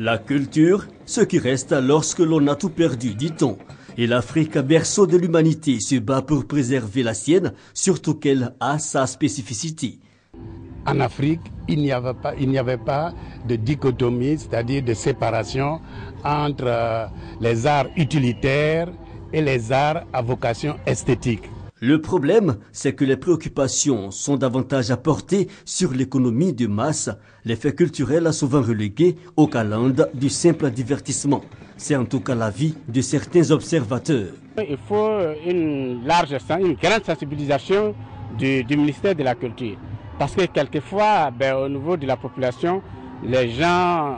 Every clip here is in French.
La culture, ce qui reste lorsque l'on a tout perdu, dit-on. Et l'Afrique, berceau de l'humanité, se bat pour préserver la sienne, surtout qu'elle a sa spécificité. En Afrique, il n'y avait pas de dichotomie, c'est-à-dire de séparation entre les arts utilitaires et les arts à vocation esthétique. Le problème, c'est que les préoccupations sont davantage apportées sur l'économie de masse. L'effet culturel a souvent relégué au calende du simple divertissement. C'est en tout cas l'avis de certains observateurs. Il faut une grande sensibilisation du ministère de la Culture. Parce que quelquefois, au niveau de la population, les gens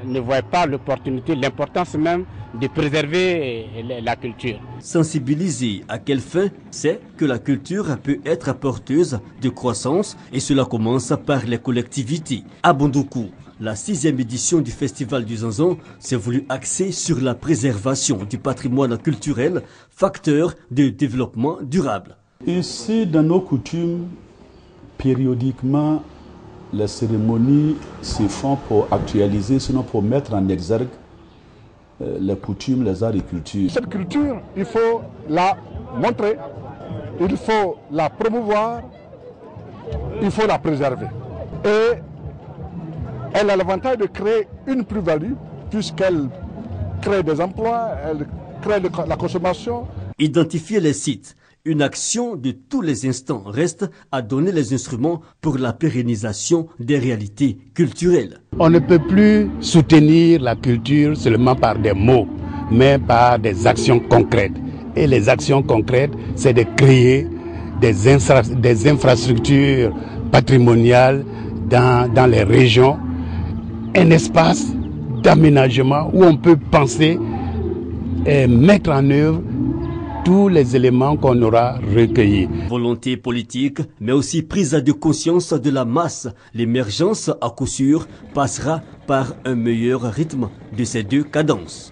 ne voient pas l'opportunité, l'importance même de préserver la culture. Sensibiliser à quelle fin? C'est que la culture peut être porteuse de croissance et cela commence par les collectivités. À Bondoukou, la 6e édition du Festival du Zanzan s'est voulu axer sur la préservation du patrimoine culturel, facteur de développement durable. Ici, dans nos coutumes, périodiquement, les cérémonies se font pour actualiser, sinon pour mettre en exergue les coutumes, les arts et cultures. Cette culture, il faut la montrer, il faut la promouvoir, il faut la préserver. Et elle a l'avantage de créer une plus-value puisqu'elle crée des emplois, elle crée la consommation. Identifier les sites. Une action de tous les instants reste à donner les instruments pour la pérennisation des réalités culturelles. On ne peut plus soutenir la culture seulement par des mots, mais par des actions concrètes. Et les actions concrètes, c'est de créer des infrastructures patrimoniales dans les régions, un espace d'aménagement où on peut penser et mettre en œuvre tous les éléments qu'on aura recueillis. Volonté politique, mais aussi prise de conscience de la masse. L'émergence, à coup sûr, passera par un meilleur rythme de ces deux cadences.